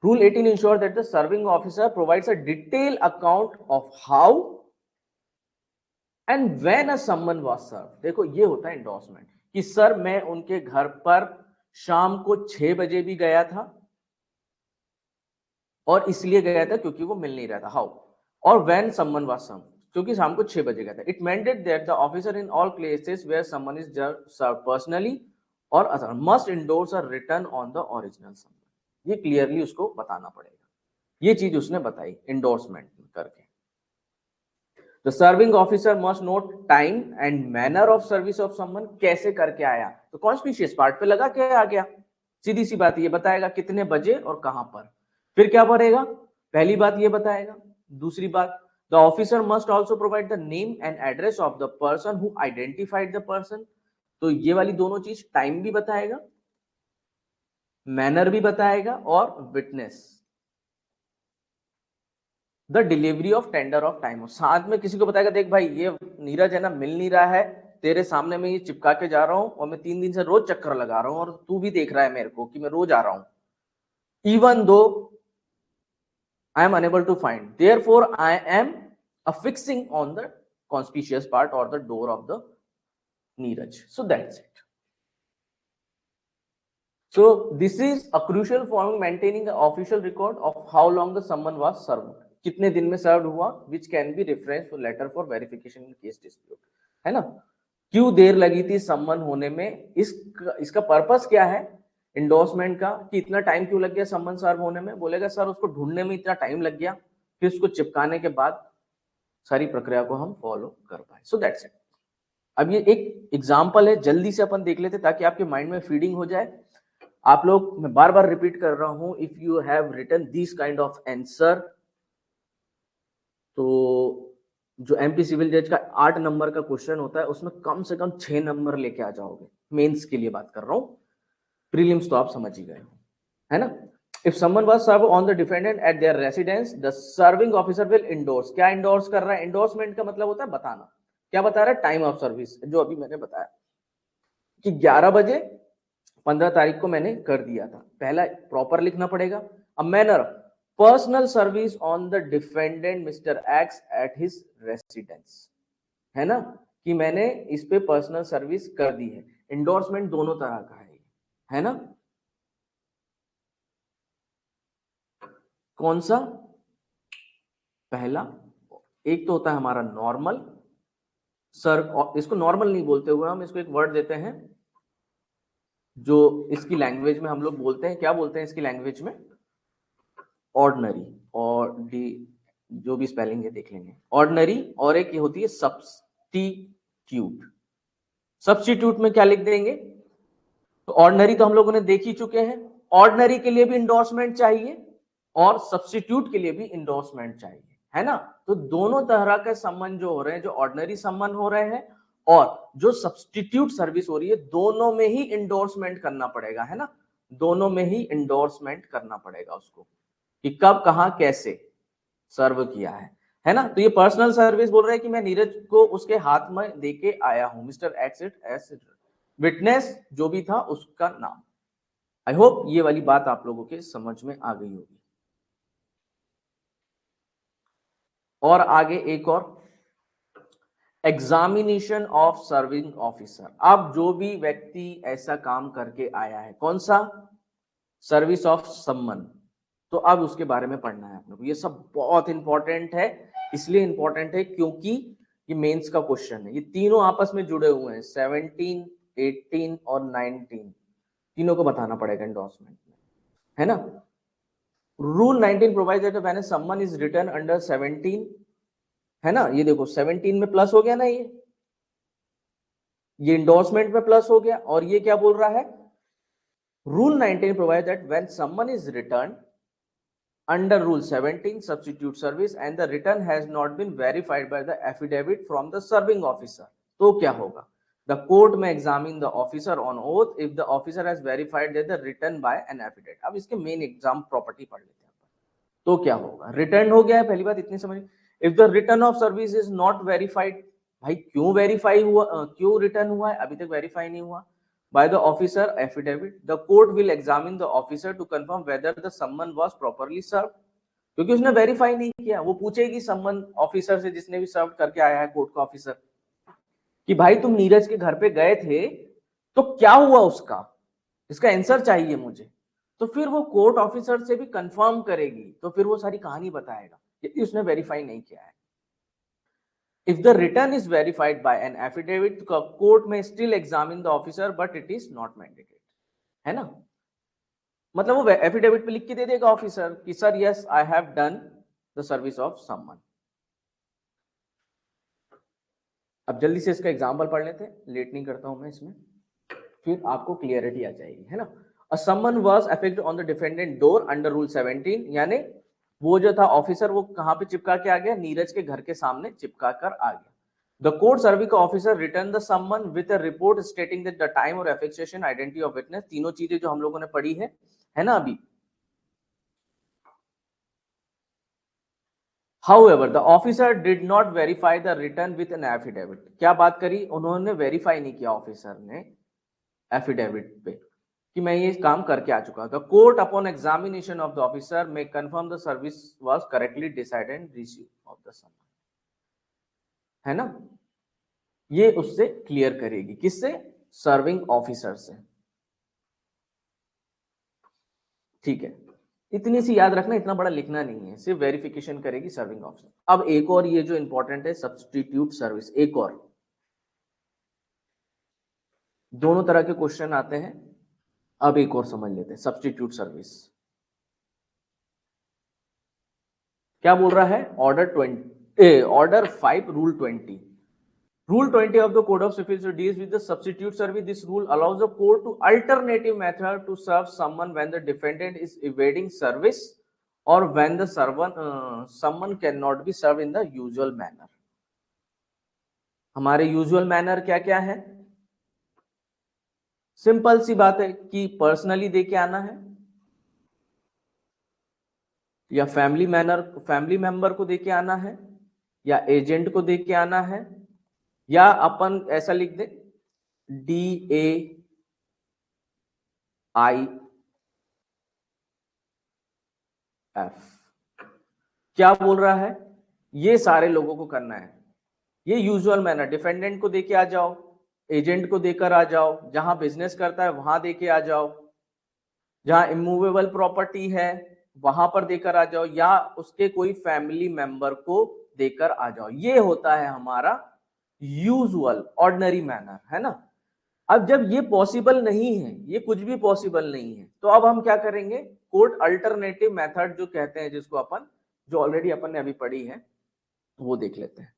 Rule 18 ensure that the serving officer provides a detail account of how and when a summon was serve. देखो ये होता है एंडोर्समेंट कि सर मैं उनके घर पर शाम को 6 बजे भी गया था और इसलिए गया था क्योंकि वो मिल नहीं रहा था, हाउ, और व्हेन समवन वाज सर्व, क्योंकि शाम को 6 बजे गया था। It mandated that the officer in all places where summon is serve personally और other must endorse a return on the original summon. ये क्लियरली उसको बताना पड़ेगा, ये चीज उसने बताई इंडोर्समेंट करके। The serving officer must note time and manner of service of someone, कैसे करके आया, तो कॉन्स्पिशियस पार्ट पे लगा के आ गया, सीधी सी बात ये बताएगा कितने बजे और कहां पर। फिर क्या पढ़ेगा, पहली बात ये बताएगा, दूसरी बात the officer must also provide the name and address of the person who identified the person, तो ये वाली दोनों चीज, टाइम भी बताएगा, मैनर भी बताएगा, और witness the delivery of tender of time, साथ में किसी को बताएगा देख भाई ये नीरज है ना मिल नहीं रहा है, तेरे सामने मैं ये चिपका के जा रहा हूं और मैं 3 दिन से रोज चक्कर लगा रहा हूं और तू भी देख रहा है मेरे को कि मैं रोज आ रहा हूं, even though I am unable to find, therefore I am affixing on the conspicuous part or the door of the Neeraj. So that's it. So this is a crucial for maintaining the official record of how long the summon was served, कितने दिन में सर्व हुआ, which can be reference for letter for verification in case dispute, है ना। क्यों देर लगी थी सम्मन होने में, इसका पर्पस क्या है इंडोर्समेंट का, कि इतना टाइम क्यों लग गया सम्मन सर्व होने में, बोलेगा सर उसको ढूंढने में इतना टाइम लग गया, फिर उसको चिपकाने के बाद सारी प्रक्रिया को हम फॉलो कर पाए। So that's it. अब ये एक एग्जांपल है, जल्दी से अपन देख लेते ताकि आपके माइंड में फीडिंग हो जाए। आप लोग, मैं बार बार रिपीट कर रहा हूं, if you have written this kind of answer, तो जो एमपी सिविल जज का 8 नंबर का क्वेश्चन होता है उसमें कम से कम 6 नंबर लेके आ जाओगे। मेंस के लिए बात कर रहा हूं, प्रीलिम्स तो आप समझ ही गए हो, है ना। If someone was serve on the defendant at their residence, the serving officer will endorse, क्या इंडोर्स कर रहा है, इंडोर्समेंट का मतलब होता है बताना, क्या बता रहा है, टाइम ऑफ सर्विस, जो अभी मैंने बताया कि 11 बजे 15 तारीख को मैंने कर दिया था, पहला प्रॉपर लिखना पड़ेगा। अब manner, personal service on the defendant mister x at his residence, है ना, कि मैंने इस पे पर्सनल सर्विस कर दी है। इंडोर्समेंट दोनों तरह का है ना। कौन सा, पहला, एक तो होता है हमारा नॉर्मल सर, इसको नॉर्मल नहीं बोलते हुए हम इसको एक वर्ड देते हैं जो इसकी लैंग्वेज में हम लोग बोलते हैं, क्या बोलते हैं इसकी लैंग्वेज में, ऑर्डिनरी, और डी जो भी स्पेलिंग है देख लेंगे, ऑर्डिनरी। और एक ये होती है सब्स्टिट्यूट। सब्स्टिट्यूट में क्या लिख देंगे, तो ऑर्डिनरी तो हम लोगों ने देख ही चुके हैं, ऑर्डिनरी के लिए भी इंडोर्समेंट चाहिए और सब्स्टिट्यूट के लिए भी इंडोर्समेंट चाहिए, है ना। तो दोनों तरह के सम्मन जो हो रहे हैं, जो ऑर्डिनरी सम्मन हो रहे हैं और जो सब्स्टिट्यूट सर्विस हो रही है, दोनों में ही इंडोर्समेंट करना पड़ेगा, है ना, दोनों में ही इंडोर्समेंट करना पड़ेगा उसको, कि कब कहां कैसे सर्व किया है ना। तो ये पर्सनल सर्विस बोल रहे हैं कि मैं नीरज को उसके हाथ में देके आया हूं, mister x it S, witness जो भी था उसका नाम। आई होप ये वाली बात आप लोगों के समझ में आ गई होगी। और आगे एक और, एग्जामिनेशन ऑफ सर्विंग ऑफिसर। अब जो भी व्यक्ति ऐसा काम करके आया है, कौन सा, सर्विस ऑफ सम्मन, तो अब उसके बारे में पढ़ना है आप लोग। ये सब बहुत इंपॉर्टेंट है, इसलिए इंपॉर्टेंट है क्योंकि ये मेंस का क्वेश्चन है, ये तीनों आपस में जुड़े हुए हैं, 17, 18 और 19, तीनों को बताना पड़ेगा एंडोर्समेंट में, है ना। Rule 19 provides that when someone is written under 17, है ना, ये देखो 17 में प्लस हो गया ना ये, ये इंडोर्समेंट में प्लस हो गया, और ये क्या बोल रहा है, rule 19 provide that when someone is return under rule 17 substitute service and the return has not been verified by the affidavit from the serving officer, तो क्या होगा, the court may examine the officer on oath if the officer has verified that the return by an affidavit। अब इसके main exam property पढ़ लेते हैं। तो क्या होगा, रिटर्न हो गया है, पहली बात इतनी समझ। If the return of service is not verified, भाई क्यों वेरीफाई हुआ, क्यों रिटर्न हुआ है, अभी तक वेरीफाई नहीं हुआ, by the officer affidavit the court will examine the officer to confirm whether the summon was properly served, क्योंकि उसने वेरीफाई नहीं किया। वो पूछेगी सम्मन ऑफिसर से, जिसने भी सर्व करके आया है कोर्ट का ऑफिसर, कि भाई तुम नीरज के घर पे गए थे तो क्या हुआ उसका, इसका आंसर चाहिए मुझे। तो फिर वो कोर्ट ऑफिसर से भी कंफर्म करेगी, तो फिर वो सारी कहानी बताएगा यदि उसने वेरीफाई नहीं किया है। If the return is verified by an affidavit, the court may still examine the officer, but it is not mandated, है ना। मतलब वो एफिडेविट पे लिख के दे देगा ऑफिसर कि sir yes I have done the service of someone. अब जल्दी से इसका एग्जांपल पढ़ लेते हैं, लेट नहीं करता हूं मैं इसमें, फिर आपको क्लियरिटी आ जाएगी, है ना। अ someone was affected on the defendant door under rule 17, यानी वो जो था ऑफिसर वो कहां पे चिपका के आ गया, नीरज के घर के सामने चिपका कर आ गया। The court serving officer return the someone with a report stating that the time और एफिक्सेशन आइडेंटिटी ऑफ विटनेस, तीनों चीजें जो हम लोगों ने पढ़ी है ना अभी। However, the officer did not verify the return with an affidavit। क्या बात करी, उन्होंने वेरीफाई नहीं किया ऑफिसर ने एफिडेविट पे कि मैं ये काम करके आ चुका। The court upon examination of the officer may confirm the service was correctly decided and receive of the summon, है ना। ये उससे क्लियर करेगी, किससे, सर्विंग ऑफिसर से, ठीक है। इतनी सी याद रखना, इतना बड़ा लिखना नहीं है, सिर्फ वेरिफिकेशन करेगी सर्विंग ऑफिसर। अब एक और ये जो इंपॉर्टेंट है सब्स्टिट्यूट सर्विस, एक और दोनों तरह के क्वेश्चन आते हैं। अब एक और समझ लेते हैं सब्स्टिट्यूट सर्विस क्या बोल रहा है। Order 5 rule 20 Rule 20 of the Code of Civil Procedure deals with the substitute service. This rule allows the court to alternative method to serve someone when the defendant is evading service or when the someone cannot be served in the usual manner। हमारे usual manner क्या क्या है, simple सी बात है कि personally दे के आना है, या फैमिली मेंबर को दे के आना है, या एजेंट को दे के आना है, या अपन ऐसा लिख दे DAIF, क्या बोल रहा है, ये सारे लोगों को करना है। ये यूजुअल मैनर, डिफेंडेंट को देके आ जाओ, एजेंट को देकर आ जाओ, जहां बिजनेस करता है वहां देके आ जाओ, जहां इमूवेबल प्रॉपर्टी है वहां पर देकर आ जाओ, या उसके कोई फैमिली मेंबर को देकर आ जाओ। ये होता है हमारा यूजुअल ऑर्डिनरी मैनर, है ना। अब जब ये पॉसिबल नहीं है, ये कुछ भी पॉसिबल नहीं है, तो अब हम क्या करेंगे, कोर्ट अल्टरनेटिव मेथड जो कहते हैं, जिसको अपन जो ऑलरेडी अपन ने अभी पढ़ी है वो देख लेते हैं।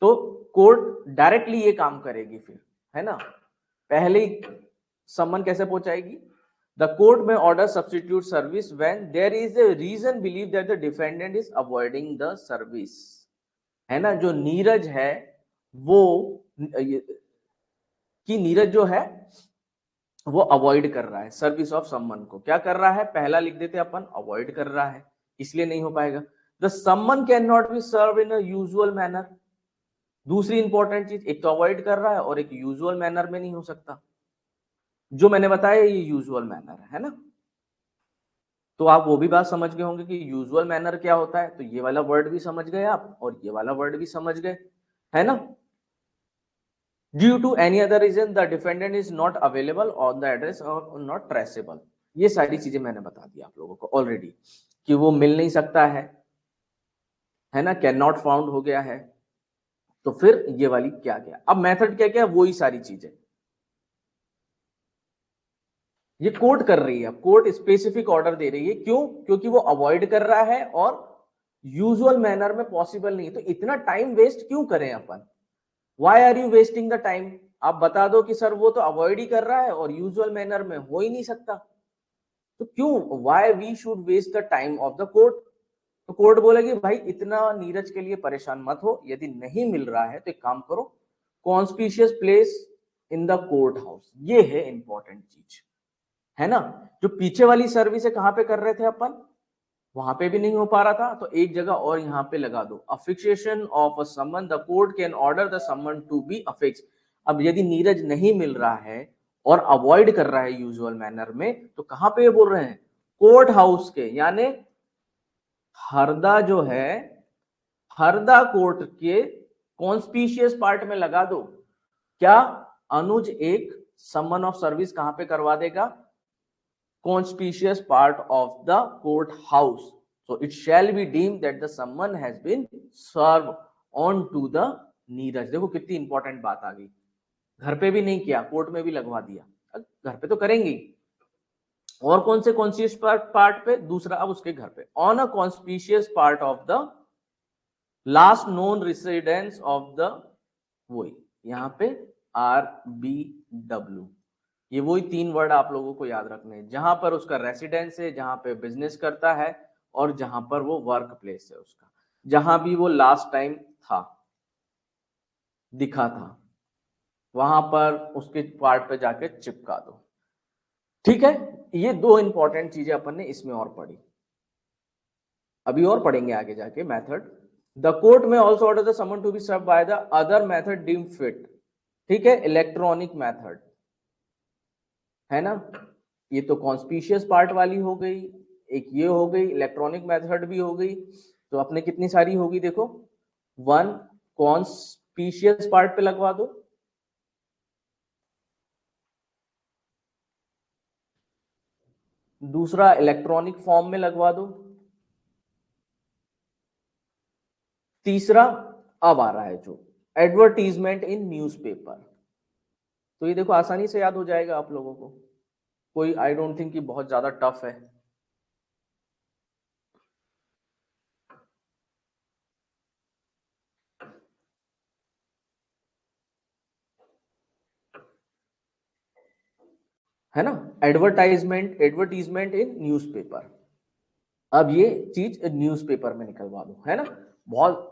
तो कोर्ट डायरेक्टली ये काम करेगी फिर, है ना। पहले समन कैसे पहुंचाएगी, the court may order substitute service when there is a reason believe that the defendant is avoiding the service, है ना। जो नीरज है वो कि नीरज जो है वो अवॉइड कर रहा है सर्विस ऑफ समन को। क्या कर रहा है, पहला लिख देते अपन, अवॉइड कर रहा है, इसलिए नहीं हो पाएगा। The summon can not be serve in a usual manner. दूसरी इंपॉर्टेंट चीज, एक तो अवॉइड कर रहा है और एक यूजुअल मैनर में नहीं हो सकता। जो मैंने बताया ये यूजुअल मैनर है ना। तो आप वो भी बात समझ गए होंगे कि यूजुअल मैनर क्या होता है। तो ये वाला वर्ड भी समझ गए आप और ये वाला वर्ड भी समझ गए, है ना। Due to any other reason the defendant is not available on the address और नॉट ट्रेसेबल। ये सारी चीजें मैंने बता दी आप लोगों को ऑलरेडी कि वो मिल नहीं सकता है ना, कैन नॉट फाउंड हो गया है। तो फिर ये वाली क्या क्या, अब मेथड क्या क्या, वो ही सारी चीजें ये कोर्ट कर रही है। कोर्ट स्पेसिफिक ऑर्डर दे रही है, क्यों, क्योंकि वो अवॉइड कर रहा है और यूजुअल मैनर में पॉसिबल नहीं है। तो इतना टाइम वेस्ट क्यों करें अपन, why are you wasting the time, आप बता दो कि सर वो तो अवॉइड ही कर रहा है और यूजुअल मैनर में हो ही नहीं सकता, तो क्यों, why we should waste the time of the court. तो कोर्ट बोलेगी भाई इतना नीरज के लिए परेशान मत हो, यदि नहीं मिल रहा है तो एक काम करो, conspicuous place in the court house, ये है इंपॉर्टेंट चीज, है ना। जो पीछे वाली सर्विस है कहां पे कर रहे थे अपन, वहां पे भी नहीं हो पा रहा था, तो एक जगह और यहां पे लगा दो, affixation of a summon, the court can order the summon to be affix. अब यदि नीरज नहीं मिल रहा है और अवॉइड कर रहा है यूजुअल मैनर में, तो कहां पे बोल रहे हैं, कोर्ट हाउस के, यानी हरदा जो है, हरदा कोर्ट के कॉन्स्पिशियस पार्ट में लगा दो। क्या, अनुज एक समन ऑफ सर्विस कहां पे करवा देगा, conspicuous part of the courthouse, so it shall be deemed that the summon has been served on to the Neeraj. देखो कितनी इंपॉर्टेंट बात आ गई, घर पे भी नहीं किया, कोर्ट में भी लगवा दिया, घर पे तो करेंगे, और कौन से कॉन्स्पिशियस पार्ट पे, दूसरा अब उसके घर पे, on a conspicuous part of the last known residence of the, वही यहाँ पे RBW, ये वही 3 वर्ड आप लोगों को याद रखने हैं, जहां पर उसका रेसिडेंस है, जहां पे बिजनेस करता है, और जहां पर वो वर्क प्लेस है उसका, जहां भी वो लास्ट टाइम था, दिखा था, वहां पर उसके पार्ट पे जाके चिपका दो। ठीक है, ये 2 इंपॉर्टेंट चीजें अपन ने इसमें और पढ़ी, अभी और पढ़ेंगे आगे जाके method. The court may also order the summon to be serve by the other method deem fit, ठीक है, इलेक्ट्रॉनिक मेथड, है ना। ये तो कॉन्स्पिशियस पार्ट वाली हो गई, एक ये हो गई, इलेक्ट्रॉनिक मेथड भी हो गई, तो अपने कितनी सारी होगी देखो, 1 कॉन्स्पिशियस पार्ट पे लगवा दो, दूसरा इलेक्ट्रॉनिक फॉर्म में लगवा दो, तीसरा अब आ रहा है जो एडवर्टीजमेंट इन न्यूज़पेपर, तो ये देखो आसानी से याद हो जाएगा आप लोगों को, कोई आई डोंट थिंक कि बहुत ज्यादा टफ है ना। एडवर्टीजमेंट इन न्यूज़पेपर, अब ये चीज न्यूज़पेपर में निकलवा दो, है ना, बहुत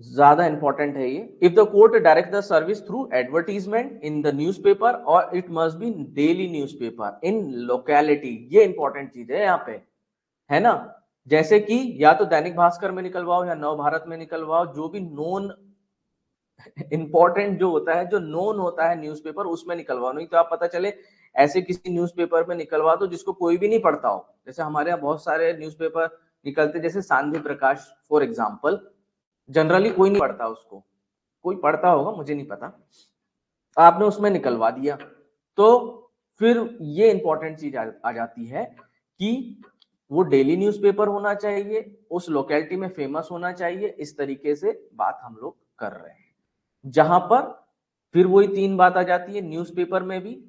ज्यादा इंपॉर्टेंट है ये। If the court direct the service through advertisement in the newspaper और it must be daily newspaper in locality, ये इंपॉर्टेंट चीज है यहाँ पे, है ना। जैसे कि या तो दैनिक भास्कर में निकलवाओ या नव भारत में निकलवाओ, जो भी नोन इंपॉर्टेंट जो होता है, जो नोन होता है न्यूज़पेपर, उसमें निकलवाओ, नहीं तो आप पता चले ऐसे किसी न्यूज़पेपर में निकलवा दो जिसको कोई भी नहीं पढ़ता हो, जैसे हमारे यहाँ बहुत सारे न्यूज़पेपर निकलते, जैसे सांझी प्रकाश फॉर एग्जाम्पल, जनरली कोई नहीं पढ़ता उसको, कोई पढ़ता होगा मुझे नहीं पता, आपने उसमें निकलवा दिया, तो फिर ये इंपॉर्टेंट चीज आ जाती है कि वो डेली न्यूज़पेपर होना चाहिए, उस लोकेलिटी में फेमस होना चाहिए, इस तरीके से बात हम लोग कर रहे हैं, जहां पर फिर वही 3 बात आ जाती है, न्यूज़पेपर में भी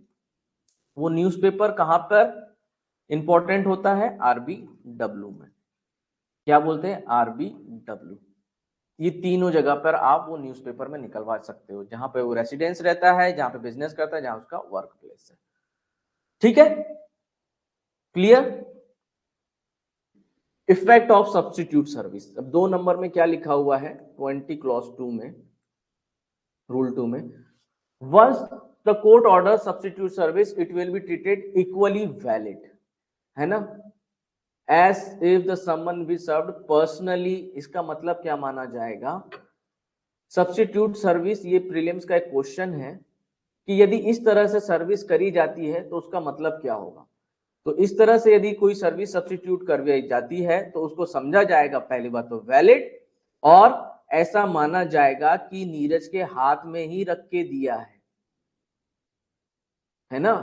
वो न्यूज़पेपर कहां पर इंपॉर्टेंट होता है, RBW में, क्या बोलते हैं, RBW, ये तीनों जगह पर आप वो न्यूज़पेपर में निकलवा सकते हो, जहां पे वो रेसिडेंस रहता है, जहां पे बिजनेस करता है, जहां उसका वर्क प्लेस है। ठीक है, clear. Effect of substitute service, अब 2 नंबर में क्या लिखा हुआ है, 20 क्लॉज 2 में, रूल 2 में, once the court order substitute service it will be treated equally valid, है ना, as if the summon be served personally. इसका मतलब क्या माना जाएगा, सब्स्टिट्यूट सर्विस, ये प्रीलिम्स का एक क्वेश्चन है कि यदि इस तरह से सर्विस करी जाती है तो उसका मतलब क्या होगा, तो इस तरह से यदि कोई सर्विस सब्स्टिट्यूट करवाई जाती है तो उसको समझा जाएगा, पहली बात तो वैलिड, और ऐसा माना जाएगा कि नीरज के हाथ में ही रख के दिया है ना।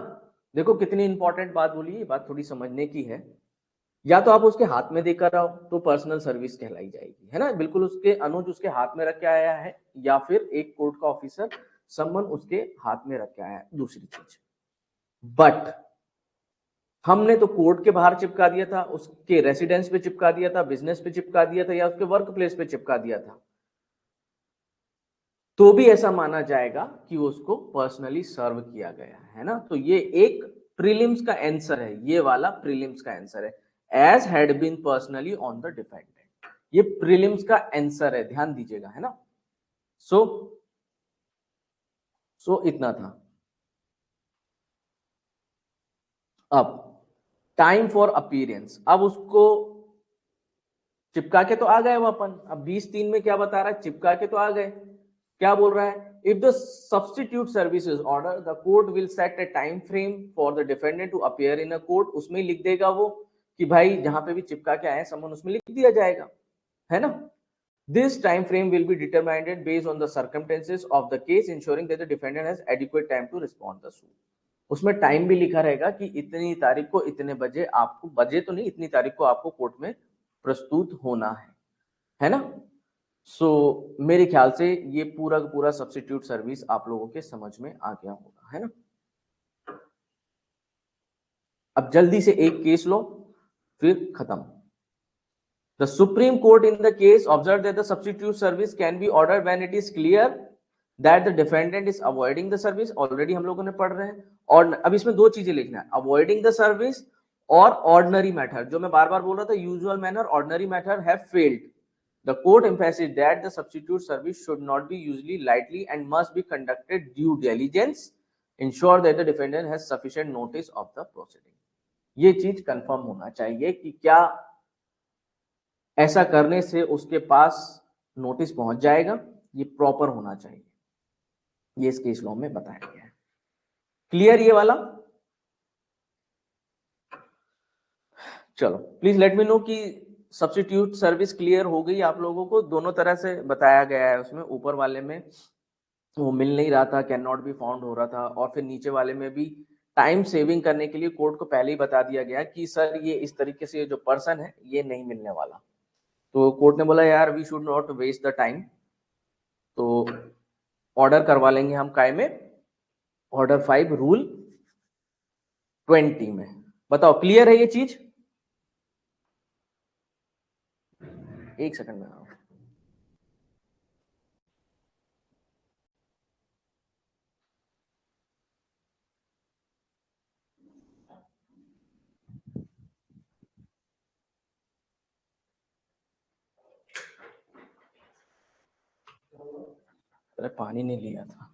देखो कितनी इंपॉर्टेंट बात बोली, ये बात थोड़ी समझने की है, या तो आप उसके हाथ में देकर आओ तो पर्सनल सर्विस कहलाई जाएगी, है ना, बिल्कुल उसके अनुज उसके हाथ में रख के आया है, या फिर एक कोर्ट का ऑफिसर समन उसके हाथ में रख के आया है, दूसरी चीज। बट हमने तो कोर्ट के बाहर चिपका दिया था, उसके रेसिडेंस पे चिपका दिया था, बिजनेस पे चिपका दिया था, या उसके वर्क प्लेस पे चिपका दिया था, तो भी ऐसा माना जाएगा कि उसको पर्सनली सर्व किया गया है ना। तो ये एक प्रीलिम्स का आंसर है, ये वाला प्रीलिम्स का आंसर है, as had been personally on the defendant. ये प्रीलिम्स का आंसर है, ध्यान दीजिएगा, है ना। सो इतना था। अब टाइम फॉर अपीयरेंस, अब उसको चिपका के तो आ गए वो अपन। अब 20(3) में क्या बता रहा है, चिपका के तो आ गए। क्या बोल रहा है, if the substitute services order the court will set a time frame for the defendant to appear in a court. उसमें लिख देगा वो कि भाई जहां पे भी चिपका के आए समन, उसमें लिख दिया जाएगा, है ना। This time frame will be determined based on the circumstances of the case, ensuring that the defendant has adequate time to respond the suit. उसमें टाइम भी लिखा रहेगा कि इतनी तारीख को इतने बजे आपको, बजे तो नहीं, इतनी तारीख को आपको कोर्ट में प्रस्तुत होना है ना। सो मेरे ख्याल से ये पूरा पूरा सब्स्टिट्यूट सर्विस आप लोगों के समझ में आ गया होगा, है ना। अब जल्दी से एक केस लो फिर खत्म। The Supreme Court in the case observed that the substitute service can be ordered when it is clear that the defendant is avoiding the service। Already हम लोगों ने पढ़ रहे हैं। और अब इसमें दो चीजें लिखना है, अवॉइडिंग द सर्विस और ऑर्डिनरी मैटर। जो मैं बार बार बोल रहा था, usual manner, ordinary matter have failed. The court emphasized that the substitute service should not be used lightly and must be conducted due diligence, ensure that the defendant has sufficient notice of the proceeding। ये चीज confirm होना चाहिए कि क्या ऐसा करने से उसके पास नोटिस पहुंच जाएगा, ये प्रॉपर होना चाहिए। ये इस केस लॉ में बताया गया है। क्लियर ये वाला? चलो प्लीज लेट मी नो कि सब्स्टिट्यूट सर्विस क्लियर हो गई आप लोगों को। दोनों तरह से बताया गया है उसमें, ऊपर वाले में वो मिल नहीं रहा था, कैन नॉट बी फाउंड हो रहा था, और फिर नीचे वाले में भी टाइम सेविंग करने के लिए कोर्ट को पहले ही बता दिया गया कि सर ये इस तरीके से जो पर्सन है ये नहीं मिलने वाला। तो कोर्ट ने बोला यार we should not waste the time, तो ऑर्डर करवा लेंगे हम काय में, ऑर्डर 5 रूल 20 में। बताओ क्लियर है ये चीज? एक सेकंड में आओ। अरे पानी नहीं लिया था।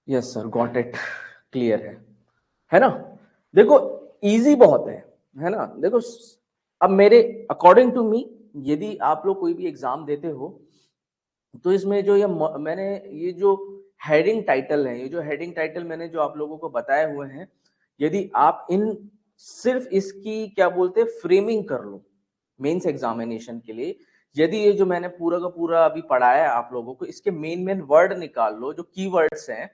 Yes sir, got it, clear है ना। देखो इजी बहुत है ना। देखो अब मेरे अकॉर्डिंग टू मी, यदि आप लोग कोई भी एग्जाम देते हो तो इसमें जो ये मैंने ये जो हेडिंग टाइटल है, ये जो हेडिंग टाइटल मैंने जो आप लोगों को बताए हुए हैं, यदि आप इन सिर्फ इसकी क्या बोलते हैं फ्रेमिंग कर लो मेंस एग्जामिनेशन के लिए, यदि ये जो मैंने पूरा का पूरा अभी पढ़ाया है आप लोगों को, इसके मेन वर्ड निकाल लो, जो कीवर्ड्स हैं,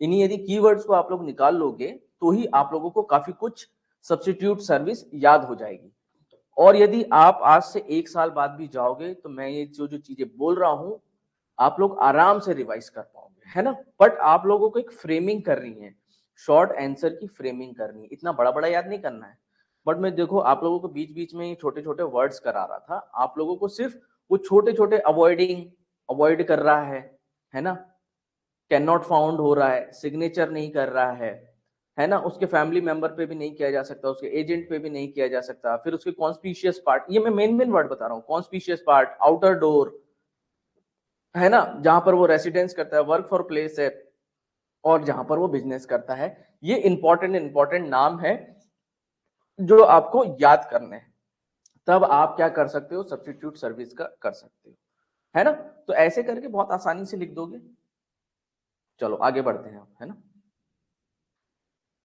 इन्हीं यदि कीवर्ड्स को आप लोग निकाल लोगे तो ही आप लोगों को काफी कुछ सब्स्टिट्यूट सर्विस याद हो जाएगी। और यदि आप आज से 1 साल बाद भी जाओगे तो मैं ये जो जो चीजें बोल रहा हूं आप लोग आराम से रिवाइज कर पाओगे, है ना। बट आप लोगों को एक फ्रेमिंग करनी है, शॉर्ट आंसर की फ्रेमिंग करनी है, इतना बड़ा बड़ा याद नहीं करना है। बट मैं देखो आप लोगों को बीच बीच में छोटे छोटे वर्ड्स करा रहा था, आप लोगों को सिर्फ वो छोटे छोटे अवॉइड कर रहा है ना, कैन नॉट फाउंड हो रहा है, सिग्नेचर नहीं कर रहा है ना, उसके फैमिली मेंबर पे भी नहीं किया जा सकता, उसके एजेंट पे भी नहीं किया जा सकता, फिर उसके कॉन्स्पिशियस पार्ट, ये मैं मेन वर्ड बता रहा हूँ, कॉन्स्पिशियस पार्ट, आउटर डोर, है ना, जहां पर वो रेसिडेंस करता है, वर्क फॉर प्लेस है, और जहां पर वो बिजनेस करता है। ये इंपॉर्टेंट नाम है जो आपको याद करने हैं, तब आप क्या कर सकते हो, सब्स्टिट्यूट सर्विस का कर सकते हो, है ना। तो ऐसे करके बहुत आसानी से लिख दोगे। चलो आगे बढ़ते हैं, है ना।